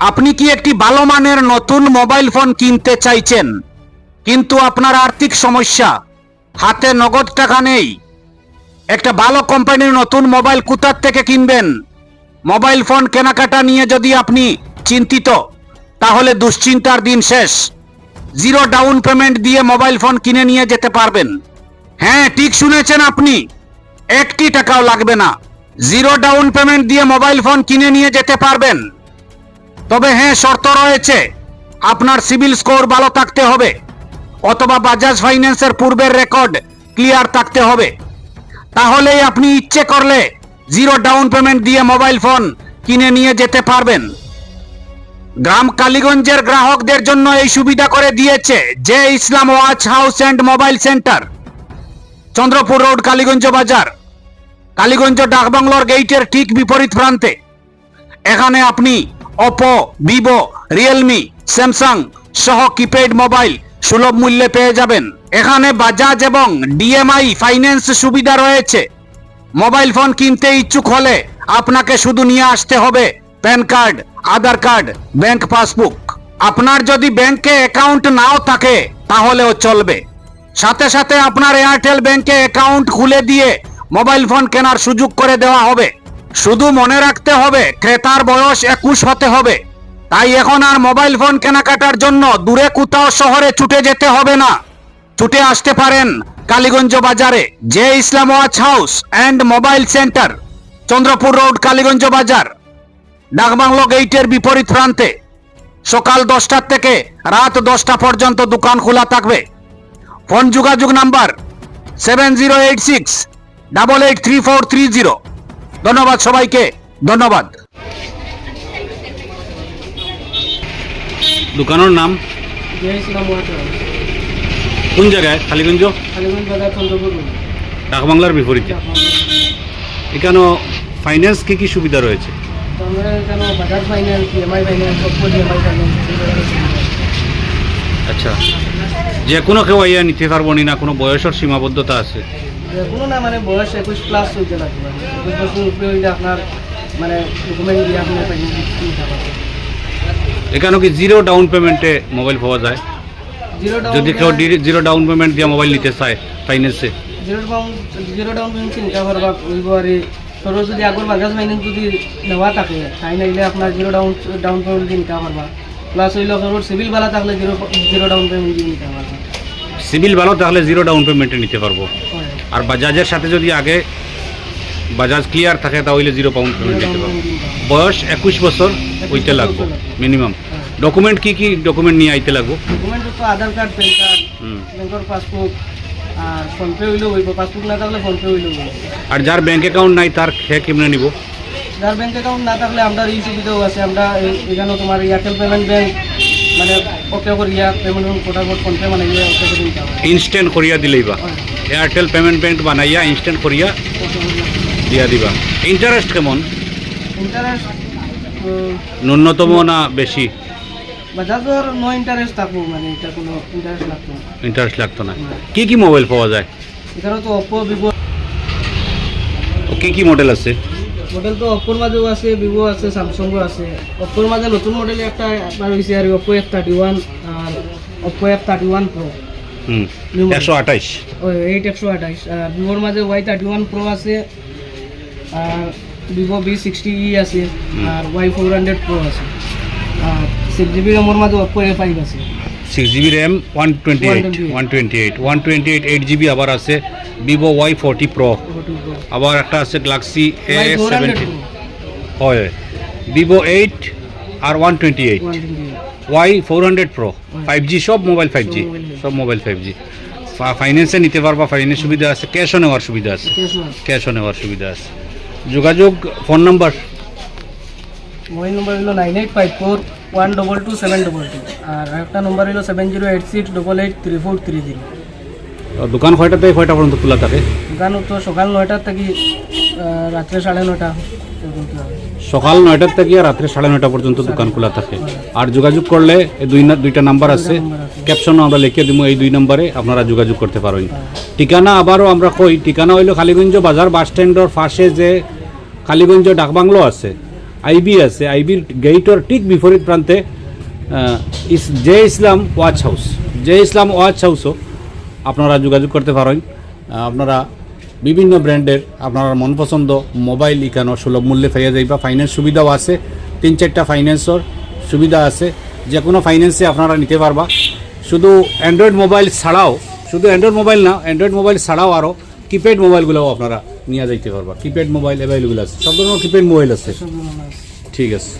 আপনি কি একটি ভালো মানের নতুন মোবাইল ফোন কিনতে চাইছেন, কিন্তু আপনার আর্থিক সমস্যা, হাতে নগদ টাকা নেই? একটা ভালো কোম্পানির নতুন মোবাইল কোথা থেকে কিনবেন? মোবাইল ফোন কেনাকাটা নিয়ে যদি আপনি চিন্তিত, তাহলে দুশ্চিন্তার দিন শেষ। জিরো ডাউন পেমেন্ট দিয়ে মোবাইল ফোন কিনে নিয়ে যেতে পারবেন। হ্যাঁ, ঠিক শুনেছেন আপনি, একটি টাকাও লাগবে না। জিরো ডাউন পেমেন্ট দিয়ে মোবাইল ফোন কিনে নিয়ে যেতে পারবেন। তবে হ্যাঁ, শর্ত রয়েছে। আপনার সিভিল স্কোর ভালো থাকতে হবে, অথবা বাজাজ ফাইন্যান্সের পূর্বের রেকর্ড ক্লিয়ার থাকতে হবে। তাহলেই আপনি ইচ্ছে করলে জিরো ডাউন পেমেন্ট দিয়ে মোবাইল ফোন কিনে নিয়ে যেতে পারবেন। গ্রাম কালীগঞ্জের গ্রাহকদের জন্য এই সুবিধা করে দিয়েছে যে Islam watch house and mobile centre, Chandrapur road, Kaliganj বাজার, কালীগঞ্জ ডাকবাংলোর গেইটের ঠিক বিপরীত প্রান্তে। এখানে আপনি ওপো, ভিভো, রিয়েলমি, স্যামসাং সহ কিপ্যাড মোবাইল সুলভ মূল্যে পেয়ে যাবেন। এখানে বাজাজ এবং ডিএমআই ফাইন্যান্স সুবিধা রয়েছে। মোবাইল ফোন কিনতে ইচ্ছুক হলে আপনাকে শুধু নিয়ে আসতে হবে প্যান কার্ড, আধার কার্ড, ব্যাংক পাসবুক। আপনার যদি ব্যাংকে অ্যাকাউন্ট নাও থাকে তাহলেও চলবে। সাথে সাথে আপনার এয়ারটেল ব্যাংকে অ্যাকাউন্ট খুলে দিয়ে মোবাইল ফোন কেনার সুযোগ করে দেওয়া হবে। শুধু মনে রাখতে হবে ক্রেতার বয়স 21 হতে হবে। তাই এখন আর মোবাইল ফোন কেনাকাটার জন্য দূরে কোথাও শহরে ছুটে যেতে হবে না। ছুটে আসতে পারেন কালীগঞ্জ বাজারে যে Islam watch house and mobile centre, Chandrapur road, Kaliganj Bazar, ডাকবাংলো গেইটের বিপরীত প্রান্তে। সকাল 10টা থেকে রাত 10টা পর্যন্ত দোকান খোলা থাকবে। ফোন যোগাযোগ নাম্বার 7086883430। ধন্যবাদ সবাইকে, ধন্যবাদ। দোকানের নাম জয় ইসলাম ওয়াচ হাউস, কোন জায়গায়? কালীগঞ্জ কালীগঞ্জ বাজার, চন্দ্রপুর রোড। ডাকবাংলার বিপরীতে। এখানে ফাইন্যান্স কি কি সুবিধা রয়েছে? তো আমরা এখানে Bajaj finance, EMI finance, Oppo EMI finance. আচ্ছা, যে কোনো কেউ আইয়া নিতে পারবো না? কোনো বয়সের সীমাবদ্ধতা আছে? কোনো না, মানে বয়স 21+ হইতে লাগবে। 21 বছর উপরে হইলে আপনার মানে ডকুমেন্ট দিয়ে আপনি নিতে পারবেন। এখানে কি জিরো ডাউন পেমেন্টে মোবাইল পাওয়া যায়? যদি কেউ জিরো ডাউন পেমেন্ট দিয়ে মোবাইল নিতে চায় ফাইন্যান্সে? জিরো ডাউন পেমেন্ট চিন্তা করবা হইব। আর ধরো যদি আগর বাজাজ ফাইন্যান্স যদি নেওয়া থাকে, তাই নাইলে আপনার জিরো ডাউন পেমেন্ট দিয়ে নিতে পারবা। প্লাস হইল ধরো সিভিল ভালো থাকলে জিরো ডাউন পেমেন্ট দিয়ে নিতে পারবা। সিভিল ভালো তাহলে জিরো ডাউন পেমেন্টে নিতে পারবো। আর বাজাজের সাথে যদি আগে বাজাজ ক্লিয়ার থাকে তাহলে জিরো ডাউন পেমেন্ট নিতে পারবো। বয়স 21 বছর হইতে লাগবো মিনিমাম। ডকুমেন্ট কি কি ডকুমেন্ট নিয়ে আইতে লাগবো? ডকুমেন্ট তো আধার কার্ড, প্যান কার্ড, ব্যাংকের পাসবুক, আর ফোনপে হইলেও হইব। পাসবুক না থাকলে ফোনপে হইলেও হইব। আর যার ব্যাংক অ্যাকাউন্ট নাই তার খেয়ে কেমনে নিব? যার ব্যাংক অ্যাকাউন্ট না থাকলে আমরা এই সুবিধাও আছে। আমরা এখানে তোমার এয়ারটেল পেমেন্ট ব্যাংক মানে ওকে করিয়া পেমেন্ট কোটাকোট ফোনপে মানে ওকে করে দিতে হবে। ইনস্ট্যান্ট করিয়া দিলেই বা এয়ারটেল পেমেন্ট ব্যাংক বানাইয়া ইনস্ট্যান্ট করিয়া দিয়া দিবা। ইন্টারেস্ট কেমন? ইন্টারেস্ট ন্যূনতম না বেশি? বাজাজের নো ইন্টারেস্ট থাকবো, মানে এটা কোনো ইন্টারেস্ট লাগতো না। ইন্টারেস্ট লাগতো না। কি কি মোবাইল পাওয়া যায় এখানে? তো ওপো, ভিভো। কি কি মডেল আছে? মডেল তো ওপোর মাঝেও আছে, ভিভো আছে, স্যামসাংও আছে। ওপোর মাঝে নতুন মডেলে একটা আপনার হয়েছে আর ওপো F31 আর ওপো F31 Pro। 128 128। আর ভিভোর মাঝে Y31 Pro আছে, আর ভিভো V60e আছে, আর Y400 Pro আছে। আর 6GB র্যামের মাঝে ওপো A5 আছে। 6GB র্যাম 128 8GB আবার আছে ভিভো Y40 Pro। আবার একটা আছে গ্যালাক্সি A70 হয়, ভিভো 8 আর 128 Y400 Pro 5G। সব মোবাইল 5G, সব মোবাইল 5G। ফাইন্যান্সে নিতে পারবা, ফাইন্যান্স সুবিধা আছে, ক্যাশও নেওয়ার সুবিধা আছে, ক্যাশও নেওয়ার সুবিধা আছে। যোগাযোগ ফোন নাম্বার? মোবাইল নম্বর হলো 9854122722। আর একটা নম্বর হলো 7086883430। দোকান কয়টা থেকে কয়টা পর্যন্ত খোলা থাকে? দোকান তো সকাল 9টার থেকে রাত্রে 9:30 পর্যন্ত। সকাল 9টার থেকে রাত্রে 9:30 পর্যন্ত দোকান খোলা থাকে। আর যোগাযোগ করলে এই দুইটা নাম্বার আছে, ক্যাপশনও আমরা লিখে দিব। এই 2 নম্বরে আপনারা যোগাযোগ করতে পারেন। ঠিকানা আবারও আমরা কই, ঠিকানা হইল কালীগঞ্জ বাজার বাস স্ট্যান্ডের পাশে যে কালীগঞ্জ ডাকবাংলো আছে, আইবি আছে, আইবির গেইটর ঠিক বিপরীত প্রান্তে জে ইসলাম ওয়াচ হাউস, জে ইসলাম ওয়াচ হাউসও আপনারা যোগাযোগ করতে পারেন। আপনারা বিভিন্ন ব্র্যান্ডের আপনার মনপছন্দ মোবাইল ইকানো সুলভ মূল্যে পাইয়া যাইবা। ফাইন্যান্স সুবিধাও আছে, 3-4টা ফাইন্যান্সর সুবিধা আছে, যে কোনো ফাইন্যান্সে আপনারা নিতে পারবা। শুধু অ্যান্ড্রয়েড মোবাইল ছাড়াও, শুধু অ্যান্ড্রয়েড মোবাইল না, অ্যান্ড্রয়েড মোবাইল ছাড়াও আরও কিপ্যাড মোবাইলগুলোও আপনারা নিয়ে যাইতে পারবা। কিপ্যাড মোবাইল অ্যাভেলেবল আছে, সব ধরনের কিপ্যাড মোবাইল আছে। ঠিক আছে।